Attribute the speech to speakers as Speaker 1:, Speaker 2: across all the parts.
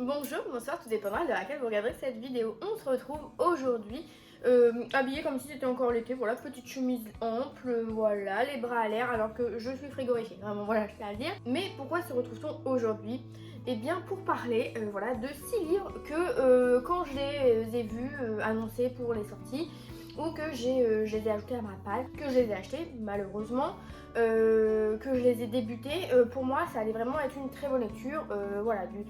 Speaker 1: Bonjour, bonsoir, tout dépendra de laquelle vous regarderez cette vidéo. On se retrouve aujourd'hui habillée comme si c'était encore l'été, voilà, petite chemise ample, voilà, les bras à l'air alors que je suis frigorifiée, vraiment voilà, je tiens à le dire. Mais pourquoi se retrouve-t-on aujourd'hui? Eh bien pour parler voilà, de 6 livres que quand je les ai vus annoncés pour les sorties, ou que je les ai ajoutés à ma palle, que je les ai achetés malheureusement, que je les ai débutés, pour moi ça allait vraiment être une très bonne lecture, voilà, du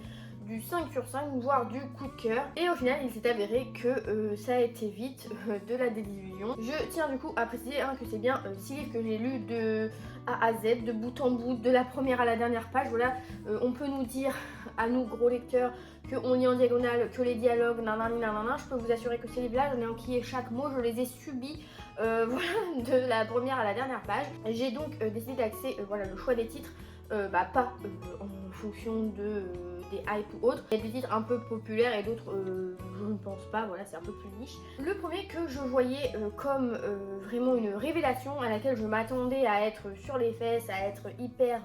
Speaker 1: 5 sur 5, voire du coup de cœur. Et au final, il s'est avéré que ça a été vite de la désillusion. Je tiens du coup à préciser que c'est bien 6 livres que j'ai lus de A à Z, de bout en bout, de la première à la dernière page. Voilà, on peut nous dire, à nous gros lecteurs, qu'on lit en diagonale, que les dialogues, nanani nanana. Je peux vous assurer que ces livres-là, j'en ai enquillé chaque mot, je les ai subis, voilà, de la première à la dernière page. J'ai donc décidé d'axer voilà, le choix des titres, pas en fonction de des hype ou autres. Il y a des titres un peu populaires et d'autres je ne pense pas, voilà, c'est un peu plus niche. Le premier que je voyais comme vraiment une révélation à laquelle je m'attendais à être sur les fesses, à être hyper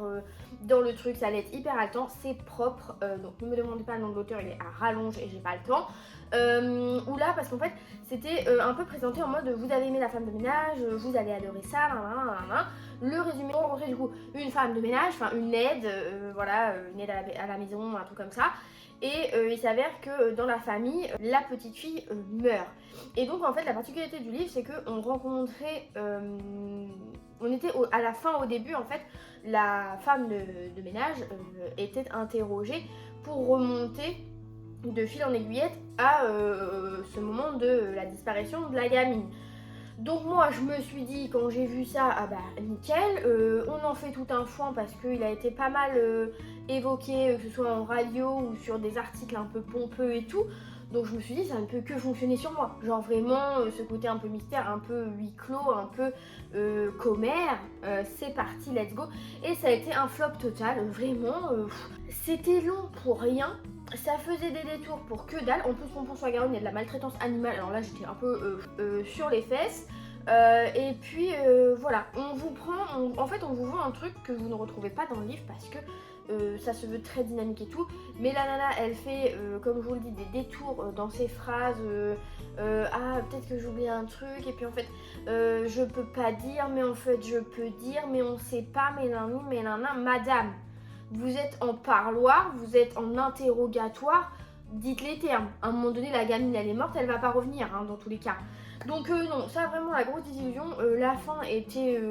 Speaker 1: dans le truc, ça allait être hyper haletant, c'est Propre. Donc ne me demandez pas le nom de l'auteur, il est à rallonge et j'ai pas le temps. Ou là parce qu'en fait c'était un peu présenté en mode vous avez aimé la femme de ménage, vous allez adorer ça, le résumé, on rencontrait du coup une femme de ménage, enfin une aide, voilà, une aide à la maison, un truc comme ça. Et il s'avère que dans la famille, la petite fille meurt. Et donc en fait la particularité du livre c'est qu'on rencontrait, on était à la fin, au début en fait, la femme de ménage était interrogée pour remonter de fil en aiguillette à ce moment de la disparition de la gamine. Donc moi je me suis dit quand j'ai vu ça, ah bah nickel, on en fait tout un foin parce qu'il a été pas mal évoqué, que ce soit en radio ou sur des articles un peu pompeux et tout. Donc je me suis dit ça ne peut que fonctionner sur moi. Genre vraiment ce côté un peu mystère, un peu huis clos, un peu commère, c'est parti, let's go. Et ça a été un flop total, vraiment, c'était long pour rien. Ça faisait des détours pour que dalle. En plus, Pompon-sur-Garonne, il y a de la maltraitance animale. Alors là, j'étais un peu sur les fesses. Et puis voilà, on vous prend, en fait, on vous vend un truc que vous ne retrouvez pas dans le livre parce que ça se veut très dynamique et tout. Mais la nana, elle fait, comme je vous le dis, des détours dans ses phrases. Ah, peut-être que j'oublie un truc. Et puis en fait, je peux pas dire, mais en fait, je peux dire, mais on sait pas, mais nani, mais nana, madame. Vous êtes en parloir, vous êtes en interrogatoire, dites les termes. À un moment donné, la gamine, elle est morte, elle va pas revenir, dans tous les cas. Donc non, ça vraiment la grosse désillusion. La fin était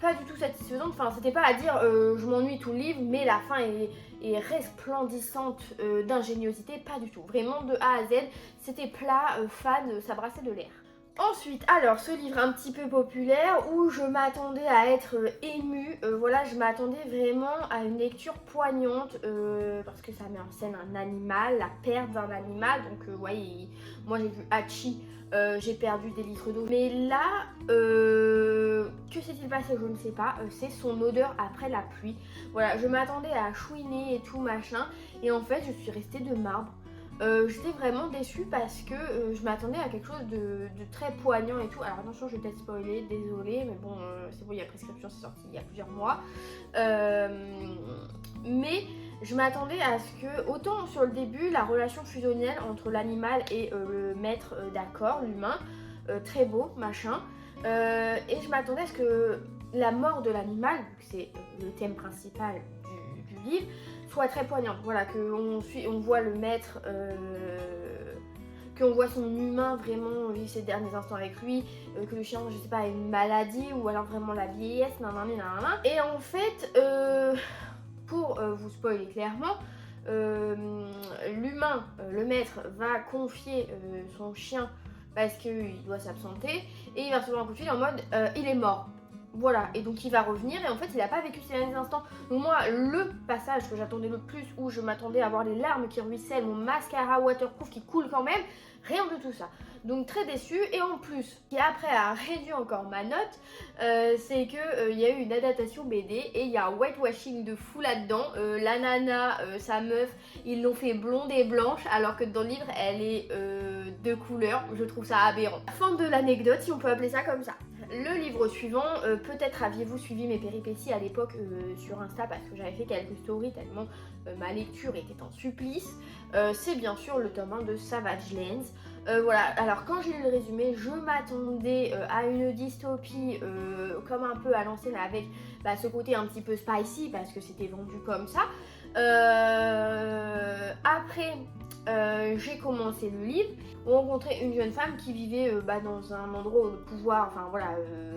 Speaker 1: pas du tout satisfaisante. Enfin, c'était pas à dire je m'ennuie tout le livre, mais la fin est resplendissante d'ingéniosité, pas du tout. Vraiment de A à Z, c'était plat, fan, ça brassait de l'air. Ensuite, alors ce livre un petit peu populaire où je m'attendais à être émue, voilà, je m'attendais vraiment à une lecture poignante parce que ça met en scène un animal, la perte d'un animal, donc ouais, moi j'ai vu Hachi, j'ai perdu des litres d'eau. Mais là, que s'est-il passé? Je ne sais pas, c'est son odeur après la pluie. Voilà, je m'attendais à chouiner et tout machin, et en fait je suis restée de marbre. J'étais vraiment déçue parce que je m'attendais à quelque chose de très poignant et tout. Alors attention, je vais peut-être spoiler, désolée, mais bon, c'est bon, il y a prescription, c'est sorti il y a plusieurs mois. Mais je m'attendais à ce que, autant sur le début, la relation fusionnelle entre l'animal et le maître d'accord, l'humain, très beau, machin. Et je m'attendais à ce que la mort de l'animal, c'est le thème principal du livre, soit très poignante. Voilà, on voit le maître, qu'on voit son humain vraiment vivre ses derniers instants avec lui, que le chien, je sais pas, a une maladie ou alors vraiment la vieillesse, nanana. Et en fait, pour vous spoiler clairement, l'humain, le maître, va confier son chien parce qu'il doit s'absenter et il va recevoir un coup de fil en mode il est mort. Voilà, et donc il va revenir et en fait il n'a pas vécu ces derniers instants. Donc moi, le passage que j'attendais le plus, où je m'attendais à voir les larmes qui ruissellent, mon mascara waterproof qui coule quand même, rien de tout ça. Donc très déçue. Et en plus, ce qui après a réduit encore ma note, c'est que il y a eu une adaptation BD et il y a un whitewashing de fou là-dedans. La nana, sa meuf, ils l'ont fait blonde et blanche alors que dans le livre elle est de couleur. Je trouve ça aberrant. Fin de l'anecdote, si on peut appeler ça comme ça. Le livre suivant, peut-être aviez-vous suivi mes péripéties à l'époque sur Insta parce que j'avais fait quelques stories tellement ma lecture était en supplice. C'est bien sûr le tome 1 de Savage Lands. Voilà, alors quand j'ai lu le résumé, je m'attendais à une dystopie comme un peu à l'ancienne avec ce côté un petit peu spicy parce que c'était vendu comme ça. Après, j'ai commencé le livre. On rencontrait une jeune femme qui vivait dans un endroit où le pouvoir, enfin voilà,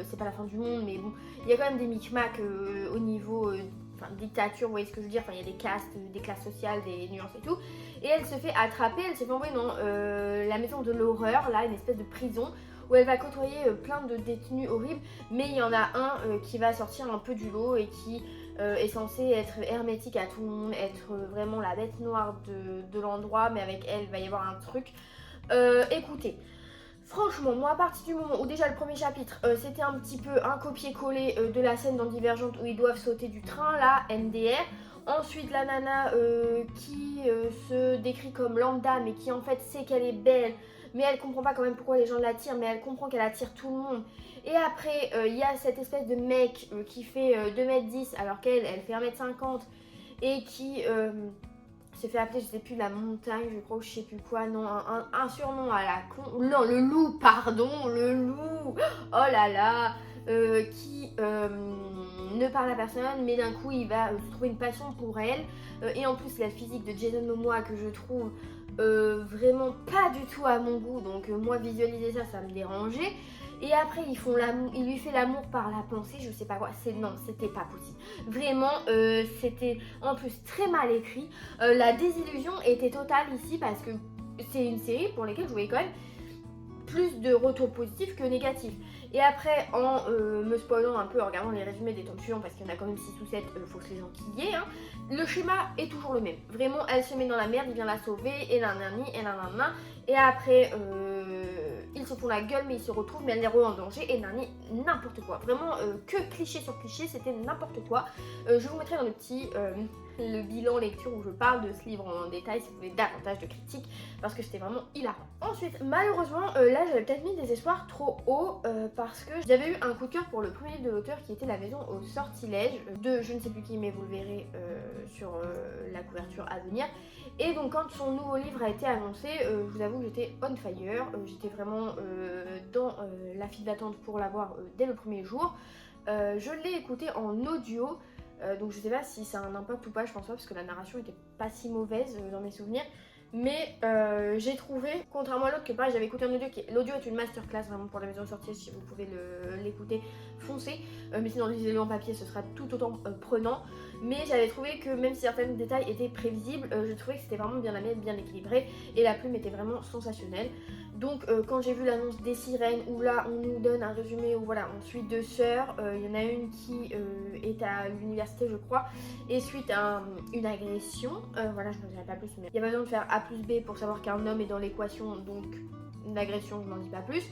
Speaker 1: c'est pas la fin du monde, mais bon, il y a quand même des micmacs au niveau dictature, vous voyez ce que je veux dire, il y a des castes, des classes sociales, des nuances et tout. Et elle se fait attraper, elle se fait envoyer dans la maison de l'horreur, là, une espèce de prison, où elle va côtoyer plein de détenus horribles, mais il y en a un qui va sortir un peu du lot et qui est censé être hermétique à tout le monde, être vraiment la bête noire de l'endroit, mais avec elle, il va y avoir un truc. Écoutez, franchement, moi à partir du moment où déjà le premier chapitre, c'était un petit peu un copier-coller de la scène dans Divergente où ils doivent sauter du train, là, MDR. Ensuite, la nana qui se décrit comme lambda, mais qui en fait sait qu'elle est belle, mais elle comprend pas quand même pourquoi les gens l'attirent, mais elle comprend qu'elle attire tout le monde. Et après, il y a cette espèce de mec qui fait 2m10 alors qu'elle, elle fait 1m50 et qui s'est fait appeler, je sais plus, la montagne, je crois, ou je sais plus quoi, non, un surnom à la con, non, le loup, pardon, le loup, oh là là, qui ne parle à personne, mais d'un coup il va trouver une passion pour elle, et en plus la physique de Jason Momoa que je trouve vraiment pas du tout à mon goût, donc moi visualiser ça, ça me dérangeait. Et après il lui fait l'amour par la pensée, je sais pas quoi, non, c'était pas possible. Vraiment, c'était en plus très mal écrit. La désillusion était totale ici parce que c'est une série pour laquelle je voyais quand même plus de retours positifs que négatifs. Et après, en me spoilant un peu, en regardant les résumés des tomes suivants, parce qu'il y en a quand même 6 ou 7, faut que les gens qui y aient, hein, le schéma est toujours le même. Vraiment, elle se met dans la merde, il vient la sauver, et nanani, et nanana. Et après, ils se font la gueule, mais ils se retrouvent, mais elle les remet en danger, et nani, n'importe quoi. Vraiment, que cliché sur cliché, c'était n'importe quoi. Je vous mettrai dans le bilan lecture où je parle de ce livre en détail si vous voulez davantage de critiques parce que c'était vraiment hilarant. Ensuite, malheureusement, là j'avais peut-être mis des espoirs trop hauts parce que j'avais eu un coup de cœur pour le premier livre de l'auteur qui était La Maison au sortilège de je ne sais plus qui, mais vous le verrez sur la couverture à venir. Et donc quand son nouveau livre a été annoncé, je vous avoue que j'étais on fire, j'étais vraiment dans la file d'attente pour l'avoir dès le premier jour. Je l'ai écouté en audio. Donc je sais pas si ça a un impact ou pas, je pense pas parce que la narration était pas si mauvaise dans mes souvenirs. Mais j'ai trouvé, contrairement à l'autre que pareil j'avais écouté en audio, l'audio est une masterclass vraiment pour La Maison sortie, si vous pouvez l'écouter, foncez. Mais sinon lisez-le en papier, ce sera tout autant prenant. Mais j'avais trouvé que même si certains détails étaient prévisibles, je trouvais que c'était vraiment bien amené, bien équilibré. Et la plume était vraiment sensationnelle. Donc quand j'ai vu l'annonce des sirènes où là on nous donne un résumé où voilà on suit deux sœurs, il y en a une qui est à l'université je crois et suite à une agression, voilà je ne dirai pas plus mais il y a pas besoin de faire A plus B pour savoir qu'un homme est dans l'équation donc une agression je n'en dis pas plus,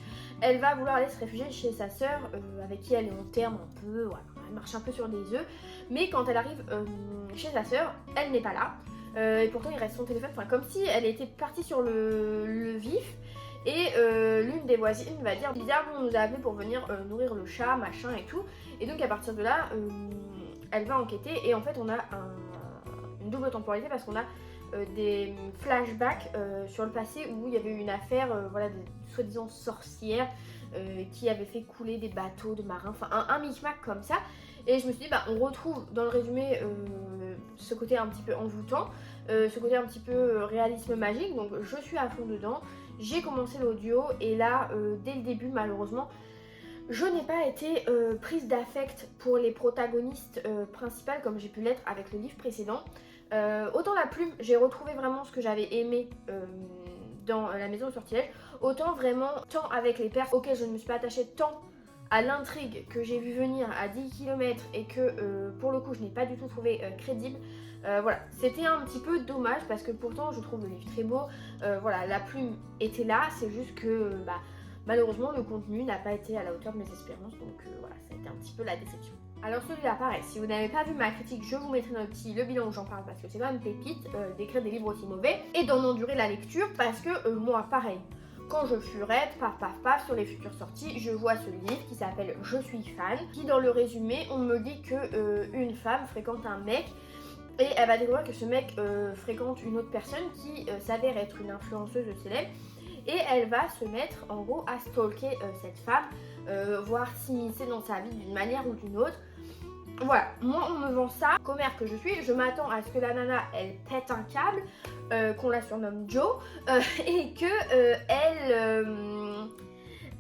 Speaker 1: elle va vouloir aller se réfugier chez sa sœur avec qui elle est en terme un peu, voilà, elle marche un peu sur des œufs mais quand elle arrive chez sa sœur elle n'est pas là et pourtant il reste son téléphone, enfin comme si elle était partie sur le vif. Et l'une des voisines va dire bizarre, on nous a appelé pour venir nourrir le chat, machin et tout. Et donc à partir de là, elle va enquêter et en fait on a une double temporalité parce qu'on a des flashbacks sur le passé où il y avait eu une affaire, voilà, de soi-disant sorcières qui avait fait couler des bateaux de marins, enfin un micmac comme ça. Et je me suis dit, on retrouve dans le résumé ce côté un petit peu envoûtant, ce côté un petit peu réalisme magique, donc je suis à fond dedans. J'ai commencé l'audio et là, dès le début, malheureusement, je n'ai pas été prise d'affect pour les protagonistes principales comme j'ai pu l'être avec le livre précédent. Autant la plume, j'ai retrouvé vraiment ce que j'avais aimé dans La Maison au sortilège, autant vraiment, tant avec les persos auxquels je ne me suis pas attachée, tant à l'intrigue que j'ai vu venir à 10 km et que pour le coup je n'ai pas du tout trouvé crédible. Voilà, c'était un petit peu dommage parce que pourtant je trouve le livre très beau. Voilà, la plume était là, c'est juste que malheureusement le contenu n'a pas été à la hauteur de mes espérances, donc voilà, ça a été un petit peu la déception. Alors celui-là pareil, si vous n'avez pas vu ma critique, je vous mettrai dans le bilan où j'en parle parce que c'est quand même pépite d'écrire des livres aussi mauvais et d'en endurer la lecture parce que moi pareil, quand je furette, paf sur les futures sorties, je vois ce livre qui s'appelle Je suis fan, qui dans le résumé on me dit que une femme fréquente un mec et elle va découvrir que ce mec fréquente une autre personne qui s'avère être une influenceuse célèbre. Et elle va se mettre en gros à stalker cette femme, voire s'immiscer dans sa vie d'une manière ou d'une autre. Voilà, moi on me vend ça, commère que je suis, je m'attends à ce que la nana elle pète un câble, qu'on la surnomme Joe, et que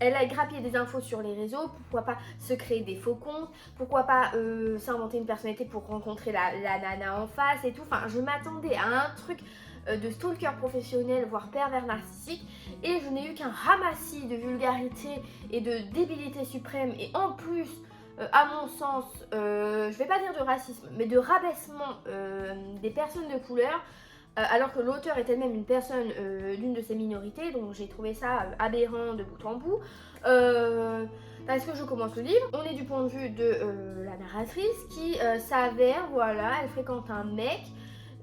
Speaker 1: elle a grappillé des infos sur les réseaux, pourquoi pas se créer des faux comptes, pourquoi pas s'inventer une personnalité pour rencontrer la nana en face et tout. Enfin, je m'attendais à un truc de stalker professionnel, voire pervers narcissique, et je n'ai eu qu'un ramassis de vulgarité et de débilité suprême, et en plus, à mon sens, je vais pas dire de racisme, mais de rabaissement des personnes de couleur. Alors que l'auteur est elle-même une personne d'une de ces minorités, donc j'ai trouvé ça aberrant de bout en bout. Parce que je commence le livre, on est du point de vue de la narratrice qui s'avère, voilà, elle fréquente un mec,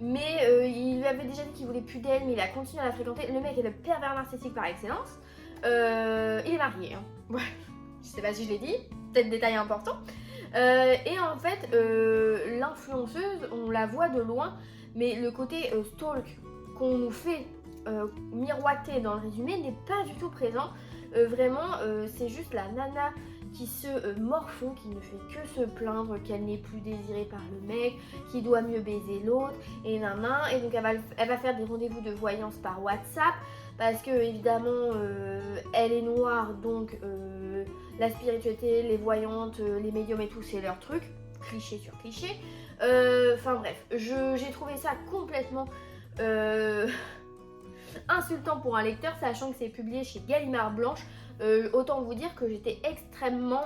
Speaker 1: mais il lui avait déjà dit qu'il voulait plus d'elle, mais il a continué à la fréquenter. Le mec est le pervers narcissique par excellence. Il est marié, hein. Ouais, je sais pas si je l'ai dit, peut-être détail important. Et en fait, l'influenceuse, on la voit de loin, mais le côté stalk qu'on nous fait miroiter dans le résumé n'est pas du tout présent. Vraiment, c'est juste la nana qui se morfond, qui ne fait que se plaindre qu'elle n'est plus désirée par le mec, qui doit mieux baiser l'autre, et nana. Et donc elle va faire des rendez-vous de voyance par WhatsApp, parce que évidemment elle est noire, donc la spiritualité, les voyantes, les médiums et tout, c'est leur truc, cliché sur cliché. Enfin bref, j'ai trouvé ça complètement insultant pour un lecteur, sachant que c'est publié chez Gallimard Blanche. Autant vous dire que j'étais extrêmement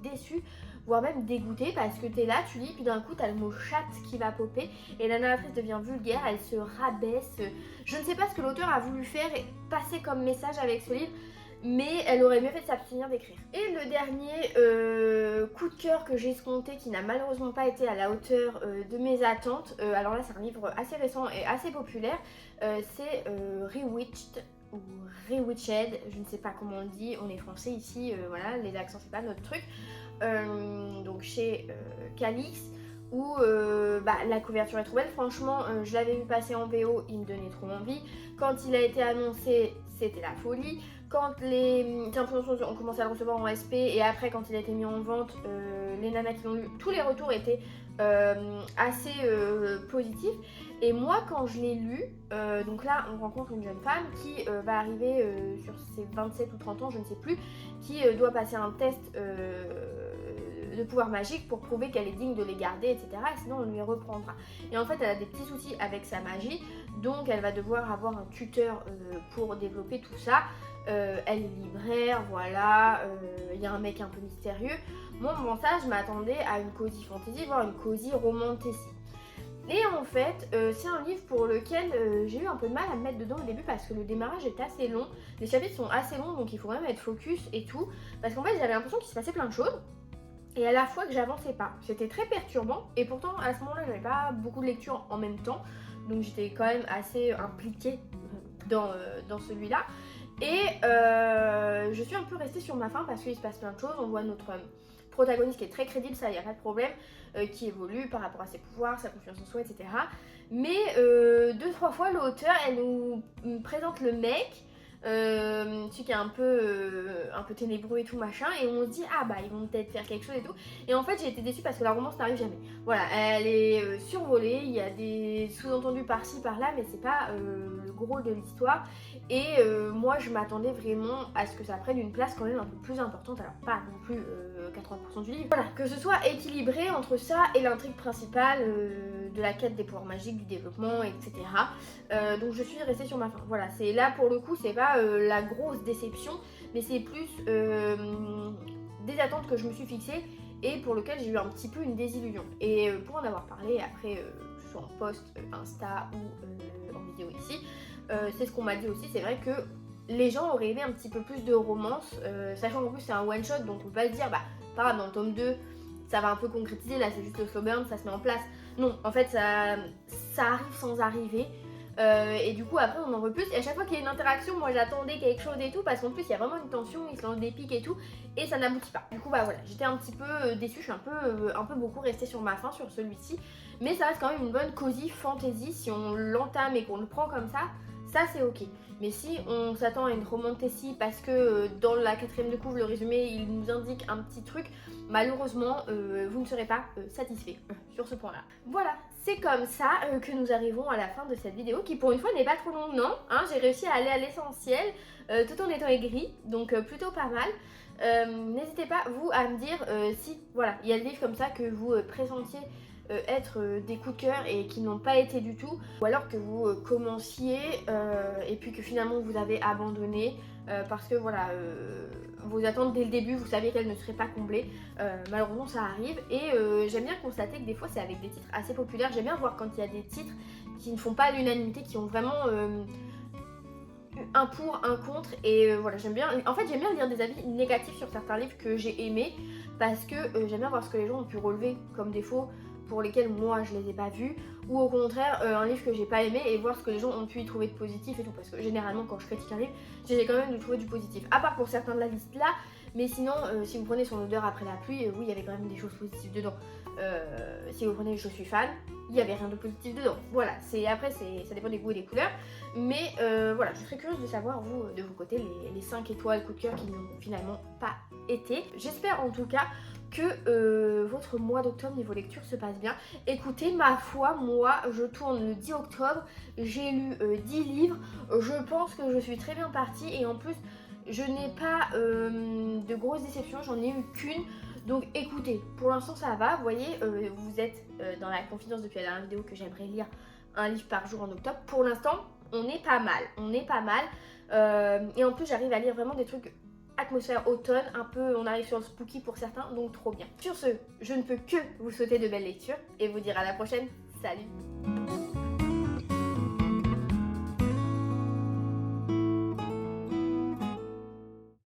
Speaker 1: déçue, voire même dégoûtée, parce que t'es là, tu lis, puis d'un coup t'as le mot chatte qui va popper, et la narratrice devient vulgaire, elle se rabaisse. Je ne sais pas ce que l'auteur a voulu faire et passer comme message avec ce livre, mais elle aurait mieux fait de s'abstenir d'écrire. Et le dernier coup de cœur que j'ai escompté, qui n'a malheureusement pas été à la hauteur de mes attentes, alors là c'est un livre assez récent et assez populaire, c'est Rewitched ou Rewitched, je ne sais pas comment on le dit, on est français ici, voilà, les accents c'est pas notre truc. Donc chez Calix, où la couverture est trop belle. Franchement, je l'avais vu passer en VO, il me donnait trop envie. Quand il a été annoncé, c'était la folie. Quand les influenceurs ont commencé à le recevoir en SP, et après quand il a été mis en vente, les nanas qui l'ont lu, tous les retours étaient assez positifs. Et moi quand je l'ai lu, donc là on rencontre une jeune femme qui va arriver sur ses 27 ou 30 ans, je ne sais plus, qui doit passer un test de pouvoir magique pour prouver qu'elle est digne de les garder, etc. Et sinon on lui reprendra. Et en fait elle a des petits soucis avec sa magie, donc elle va devoir avoir un tuteur pour développer tout ça. Elle est libraire, voilà, il y a un mec un peu mystérieux. Moi, bon, ça, je m'attendais à une cosy fantasy, voire une cosy romantasy. Et en fait, c'est un livre pour lequel j'ai eu un peu de mal à me mettre dedans au début parce que le démarrage est assez long. Les chapitres sont assez longs, donc il faut vraiment être focus et tout. Parce qu'en fait, j'avais l'impression qu'il se passait plein de choses. Et à la fois que j'avançais pas. C'était très perturbant. Et pourtant, à ce moment-là, j'avais pas beaucoup de lecture en même temps. Donc j'étais quand même assez impliquée dans celui-là. Et je suis un peu restée sur ma faim parce qu'il se passe plein de choses. On voit notre protagoniste qui est très crédible, ça y a pas de problème, qui évolue par rapport à ses pouvoirs, sa confiance en soi, etc. Mais 2-3 fois l'auteur elle nous présente le mec, celui qui est un peu ténébreux et tout machin, et on se dit ah bah ils vont peut-être faire quelque chose et tout. Et en fait j'ai été déçue parce que la romance n'arrive jamais. Voilà, elle est survolée, il y a des sous-entendus par-ci par-là, mais c'est pas le gros de l'histoire. Et moi je m'attendais vraiment à ce que ça prenne une place quand même un peu plus importante, alors pas non plus 80% du livre. Voilà, que ce soit équilibré entre ça et l'intrigue principale de la quête des pouvoirs magiques, du développement, etc. Donc je suis restée sur ma faim. Voilà, c'est là pour le coup, c'est pas la grosse déception, mais c'est plus des attentes que je me suis fixées et pour lesquelles j'ai eu un petit peu une désillusion. Et pour en avoir parlé après, que ce soit en post Insta ou en vidéo ici, c'est ce qu'on m'a dit aussi. C'est vrai que les gens auraient aimé un petit peu plus de romance, sachant qu'en plus c'est un one shot, donc on peut pas se dire, bah, pas grave, dans le tome 2, ça va un peu concrétiser, là c'est juste le slow burn, ça se met en place. Non, en fait ça arrive sans arriver. Et du coup après on en veut plus et à chaque fois qu'il y a une interaction moi j'attendais quelque chose et tout parce qu'en plus il y a vraiment une tension, ils se lancent des pics et tout et ça n'aboutit pas. Du coup bah voilà, j'étais un petit peu déçue, je suis un peu beaucoup restée sur ma faim sur celui-ci, mais ça reste quand même une bonne cozy fantasy si on l'entame et qu'on le prend comme ça c'est ok. Mais si on s'attend à une romantasy parce que dans la 4ème de couve le résumé il nous indique un petit truc, malheureusement vous ne serez pas satisfait sur ce point là. Voilà, c'est comme ça que nous arrivons à la fin de cette vidéo qui pour une fois n'est pas trop longue, non hein, j'ai réussi à aller à l'essentiel tout en étant aigrie, donc plutôt pas mal. N'hésitez pas vous à me dire si voilà il y a des livres comme ça que vous pressentiez être des coups de cœur et qui n'ont pas été du tout, ou alors que vous commenciez et puis que finalement vous avez abandonné parce que voilà vos attentes dès le début vous saviez qu'elles ne seraient pas comblées. Malheureusement ça arrive et j'aime bien constater que des fois c'est avec des titres assez populaires. J'aime bien voir quand il y a des titres qui ne font pas l'unanimité, qui ont vraiment un pour, un contre et voilà j'aime bien, en fait j'aime bien lire des avis négatifs sur certains livres que j'ai aimés parce que j'aime bien voir ce que les gens ont pu relever comme défaut pour lesquels moi je les ai pas vus, ou au contraire un livre que j'ai pas aimé et voir ce que les gens ont pu y trouver de positif et tout, parce que généralement quand je critique un livre j'essaie quand même de trouver du positif, à part pour certains de la liste là, mais sinon si vous prenez Son odeur après la pluie, oui il y avait quand même des choses positives dedans. Si vous prenez Je suis fan, il y avait rien de positif dedans, voilà, après ça dépend des goûts et des couleurs, mais voilà, je serais curieuse de savoir vous, de vos côtés, les 5 étoiles coup de cœur qui n'ont finalement pas été. J'espère en tout cas que votre mois d'octobre niveau lecture se passe bien. Écoutez, ma foi, moi je tourne le 10 octobre, j'ai lu 10 livres, je pense que je suis très bien partie et en plus je n'ai pas de grosses déceptions, j'en ai eu qu'une. Donc écoutez, pour l'instant ça va, vous voyez, vous êtes dans la confidence depuis la dernière vidéo que j'aimerais lire un livre par jour en octobre. Pour l'instant, on est pas mal, et en plus j'arrive à lire vraiment des trucs atmosphère automne, un peu on arrive sur le spooky pour certains, donc trop bien. Sur ce, je ne peux que vous souhaiter de belles lectures et vous dire à la prochaine, salut.